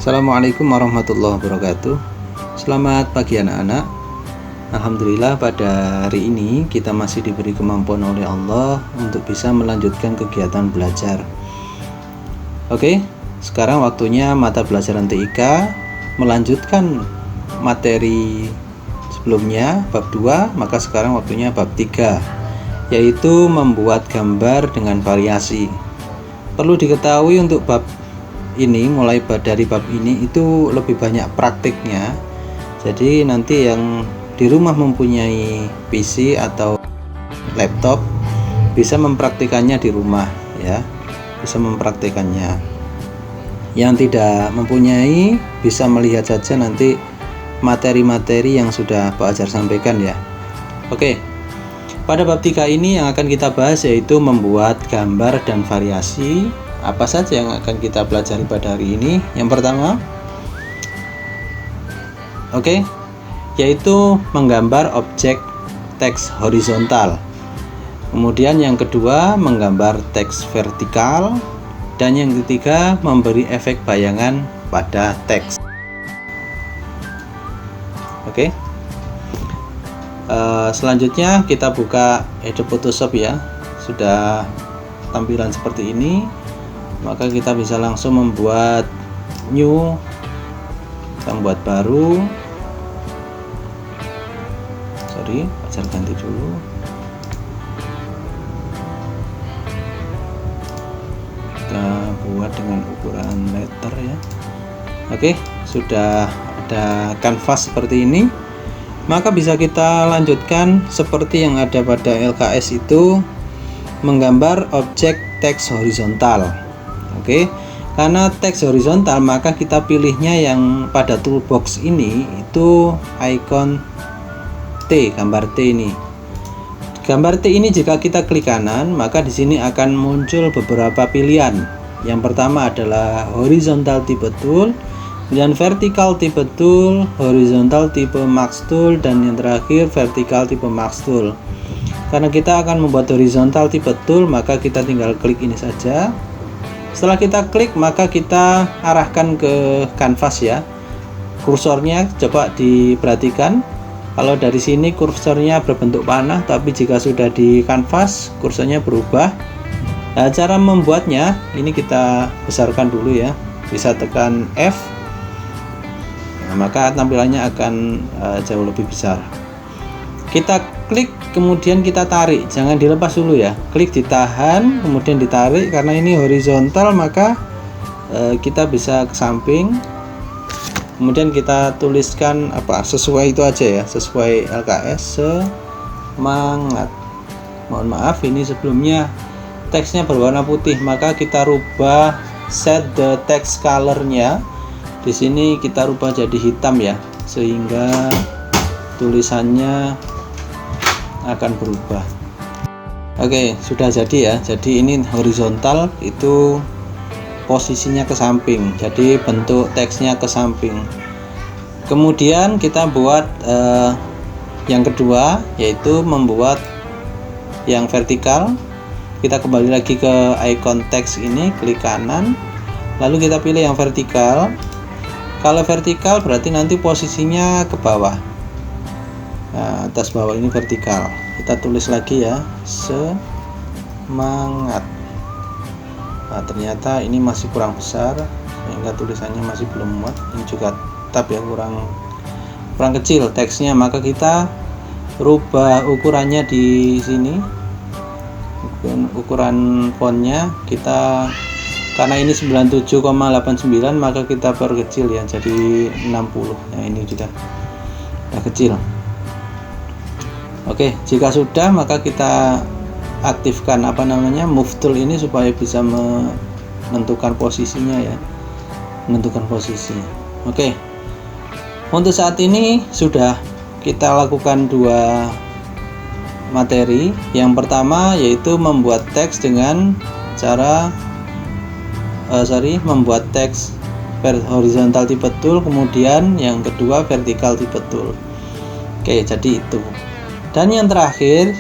Assalamualaikum warahmatullahi wabarakatuh. Selamat pagi anak-anak. Alhamdulillah pada hari ini kita masih diberi kemampuan oleh Allah untuk bisa melanjutkan kegiatan belajar. Oke, sekarang waktunya mata pelajaran TIK melanjutkan materi sebelumnya bab 2, maka sekarang waktunya bab 3, yaitu membuat gambar dengan variasi. Perlu diketahui untuk bab ini, mulai dari bab ini itu lebih banyak praktiknya. Jadi nanti yang di rumah mempunyai PC atau laptop bisa mempraktikannya di rumah ya, bisa mempraktikannya. Yang tidak mempunyai bisa melihat saja nanti materi-materi yang sudah Pak Ajar sampaikan ya. Oke, pada bab 3 ini yang akan kita bahas yaitu membuat gambar dan variasi. Apa saja yang akan kita pelajari pada hari ini? Yang pertama, yaitu menggambar objek teks horizontal. Kemudian yang kedua, menggambar teks vertikal. Dan yang ketiga, memberi efek bayangan pada teks. Selanjutnya kita buka Adobe Photoshop ya. Sudah tampilan seperti ini, maka kita bisa langsung membuat new, kita membuat baru. Pacar ganti dulu. Kita buat dengan ukuran letter ya. Sudah ada kanvas seperti ini, maka bisa kita lanjutkan seperti yang ada pada LKS itu, menggambar objek teks horizontal. Karena teks horizontal maka kita pilihnya yang pada toolbox ini itu icon T, gambar T ini. Gambar T ini jika kita klik kanan, maka di sini akan muncul beberapa pilihan. Yang pertama adalah horizontal tipe tool, kemudian vertikal tipe tool, horizontal tipe max tool, dan yang terakhir vertikal tipe max tool. Karena kita akan membuat horizontal tipe tool, maka kita tinggal klik ini saja. Setelah kita klik, maka kita arahkan ke kanvas ya. Kursornya coba diperhatikan. Kalau dari sini kursornya berbentuk panah, tapi jika sudah di kanvas kursornya berubah. Nah, cara membuatnya ini kita besarkan dulu ya. Bisa tekan F. Nah, maka tampilannya akan jauh lebih besar. Kita klik, kemudian kita tarik, jangan dilepas dulu ya. Klik, ditahan, kemudian ditarik. Karena ini horizontal, maka kita bisa ke samping. Kemudian kita tuliskan sesuai itu aja ya, sesuai LKS, semangat. Mohon maaf, ini sebelumnya teksnya berwarna putih, maka kita rubah set the text color-nya. Di sini kita rubah jadi hitam ya, sehingga tulisannya akan berubah. Sudah jadi ya. Jadi ini horizontal itu posisinya ke samping, jadi bentuk teksnya ke samping. Kemudian kita buat yang kedua, yaitu membuat yang vertikal. Kita kembali lagi ke icon teks ini, klik kanan, lalu kita pilih yang vertikal. Kalau vertikal berarti nanti posisinya ke bawah. Nah, atas bawah ini vertikal. Kita tulis lagi ya, semangat. Nah, ternyata ini masih kurang besar sehingga tulisannya masih belum muat. Ini juga tab ya, kurang kecil teksnya, maka kita rubah ukurannya di sini. Ukuran fontnya kita, karena ini 97,89, maka kita perkecil ya jadi 60. Nah, ini sudah kecil. Jika sudah, maka kita aktifkan move tool ini supaya bisa menentukan posisinya ya, menentukan posisi. Untuk saat ini sudah kita lakukan dua materi. Yang pertama yaitu membuat teks dengan cara membuat teks horizontal tipe tool, kemudian yang kedua vertikal tipe tool. Jadi itu. Dan yang terakhir,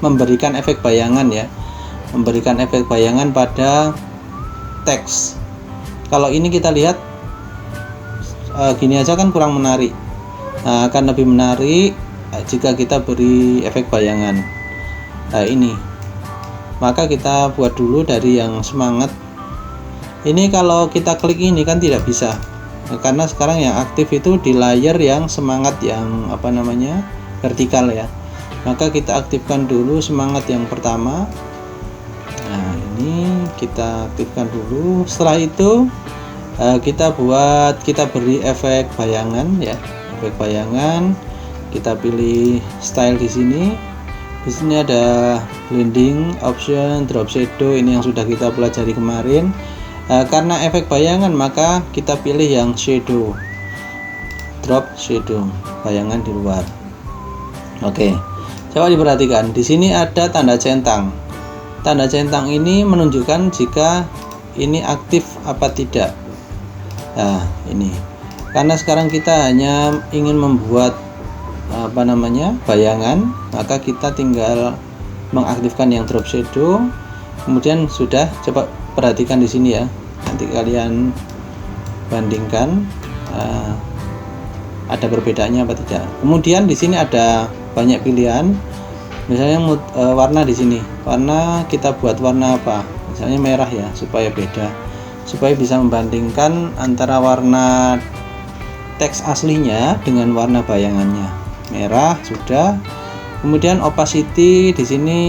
memberikan efek bayangan ya, memberikan efek bayangan pada teks. Kalau ini kita lihat gini aja kan kurang menarik. Nah, akan lebih menarik jika kita beri efek bayangan. Nah, ini maka kita buat dulu dari yang semangat. Ini kalau kita klik ini kan tidak bisa, karena sekarang yang aktif itu di layer yang semangat yang apa namanya vertikal ya. Maka kita aktifkan dulu semangat yang pertama. Nah, ini kita aktifkan dulu. Setelah itu kita beri efek bayangan ya, efek bayangan. Kita pilih style di sini. Di sini ada blending option, drop shadow, ini yang sudah kita pelajari kemarin. Karena efek bayangan maka kita pilih yang shadow, drop shadow, bayangan di luar. Oke, coba diperhatikan. Di sini ada tanda centang. Tanda centang ini menunjukkan jika ini aktif apa tidak. Nah, ini karena sekarang kita hanya ingin membuat apa namanya bayangan, maka kita tinggal mengaktifkan yang drop shadow. Kemudian sudah, coba perhatikan di sini ya, nanti kalian bandingkan ada perbedaannya apa tidak. Kemudian di sini ada banyak pilihan, misalnya warna. Di sini warna kita buat warna apa, misalnya merah ya, supaya beda, supaya bisa membandingkan antara warna teks aslinya dengan warna bayangannya. Merah sudah. Kemudian opacity di sini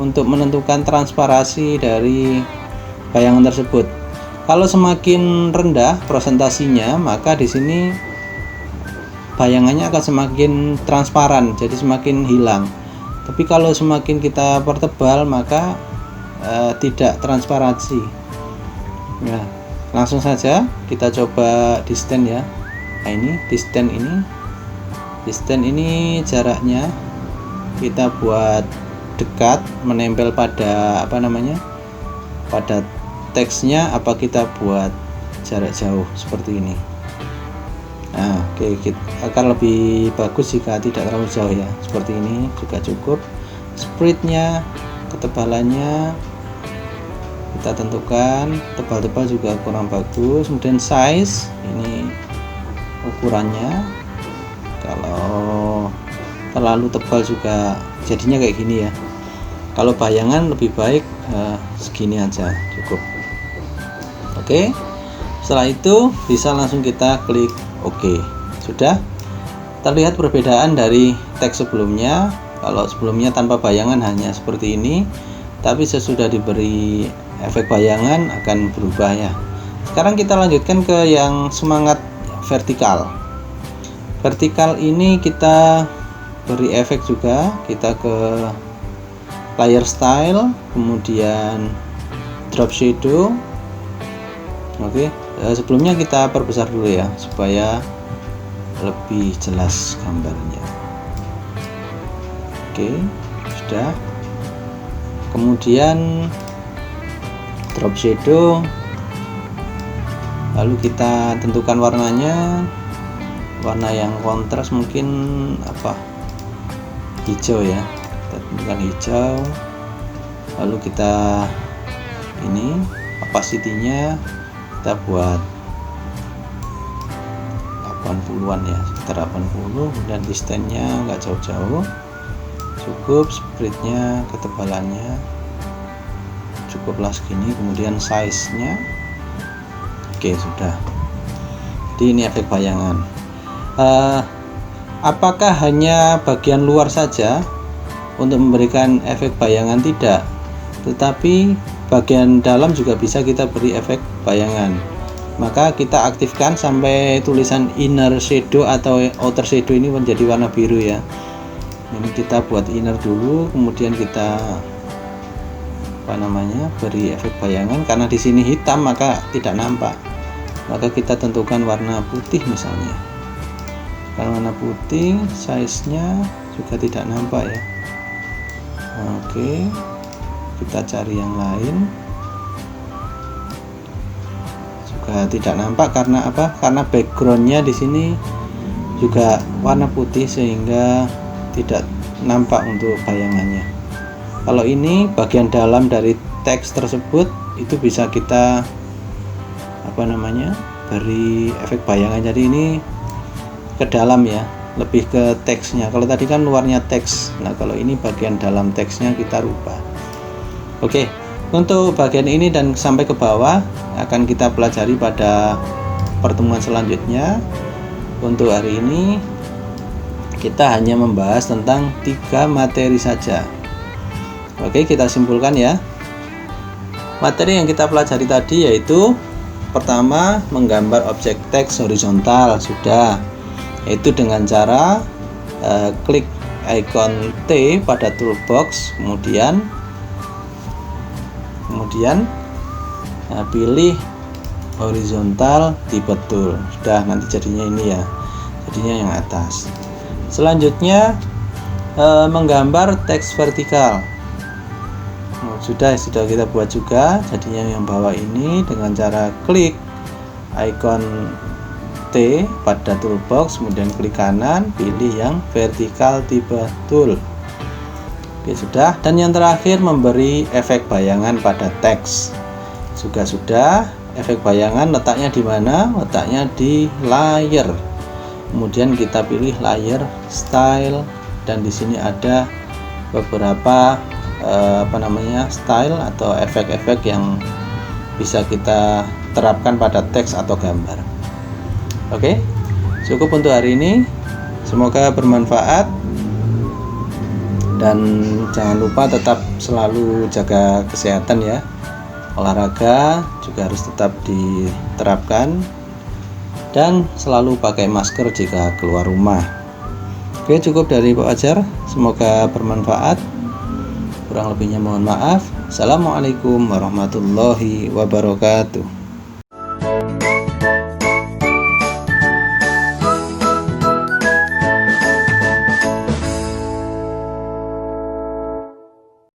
untuk menentukan transparansi dari bayangan tersebut. Kalau semakin rendah presentasinya, maka di sini bayangannya akan semakin transparan, jadi semakin hilang. Tapi kalau semakin kita pertebal, maka tidak transparansi. Nah, langsung saja kita coba di stand ya. Nah, ini di stand ini jaraknya kita buat dekat, menempel pada apa namanya, pada teksnya, apa kita buat jarak jauh seperti ini. Nah, oke, akan lebih bagus jika tidak terlalu jauh ya, seperti ini juga cukup. Spreadnya, ketebalannya kita tentukan, tebal-tebal juga kurang bagus. Kemudian size, ini ukurannya, kalau terlalu tebal juga jadinya kayak gini ya. Kalau bayangan lebih baik segini aja cukup. Oke, setelah itu bisa langsung kita klik OK. Sudah terlihat perbedaan dari teks sebelumnya. Kalau sebelumnya tanpa bayangan hanya seperti ini, tapi sesudah diberi efek bayangan akan berubah ya. Sekarang kita lanjutkan ke yang semangat vertikal. Vertikal ini kita beri efek juga, kita ke layer style, kemudian drop shadow. Oke, sebelumnya kita perbesar dulu ya supaya lebih jelas gambarnya. Oke, sudah. Kemudian drop shadow, lalu kita tentukan warnanya, warna yang kontras mungkin apa, hijau ya, kita tentukan hijau. Lalu kita ini opacity-nya kita buat 80-an ya, sekitar 80. Kemudian distance-nya nggak jauh-jauh, cukup. Spread-nya, ketebalannya cukuplah segini. Kemudian size-nya oke, sudah. Jadi ini efek bayangan. Apakah hanya bagian luar saja untuk memberikan efek bayangan? Tidak, tetapi bagian dalam juga bisa kita beri efek bayangan. Maka kita aktifkan sampai tulisan inner shadow atau outer shadow ini menjadi warna biru ya. Ini kita buat inner dulu, kemudian kita apa namanya, beri efek bayangan. Karena di sini hitam maka tidak nampak, maka kita tentukan warna putih misalnya. Kalau warna putih, size-nya juga tidak nampak ya. Oke, kita cari yang lain, juga tidak nampak. Karena apa? Karena backgroundnya di sini juga warna putih sehingga tidak nampak untuk bayangannya. Kalau ini bagian dalam dari teks tersebut itu bisa kita apa namanya, beri efek bayangan, jadi ini ke dalam ya, lebih ke teksnya. Kalau tadi kan luarnya teks, nah kalau ini bagian dalam teksnya kita rubah. Oke, untuk bagian ini dan sampai ke bawah akan kita pelajari pada pertemuan selanjutnya. Untuk hari ini kita hanya membahas tentang 3 materi saja. Oke, kita simpulkan ya. Materi yang kita pelajari tadi yaitu pertama, menggambar objek teks horizontal, sudah, yaitu dengan cara klik icon T pada toolbox, kemudian pilih horizontal tipe tool, sudah, nanti jadinya ini ya, jadinya yang atas. Selanjutnya menggambar teks vertikal, sudah kita buat juga, jadinya yang bawah ini dengan cara klik icon T pada toolbox, kemudian klik kanan, pilih yang vertikal tipe tool. Oke, sudah. Dan yang terakhir, memberi efek bayangan pada teks juga sudah. Efek bayangan letaknya di mana? Letaknya di layer. Kemudian kita pilih layer style, dan di sini ada beberapa style atau efek-efek yang bisa kita terapkan pada teks atau gambar. Oke, cukup untuk hari ini, semoga bermanfaat, dan jangan lupa tetap selalu jaga kesehatan ya. Olahraga juga harus tetap diterapkan, dan selalu pakai masker jika keluar rumah. Oke, cukup dari Pak Fajar, semoga bermanfaat. Kurang lebihnya mohon maaf. Assalamualaikum warahmatullahi wabarakatuh.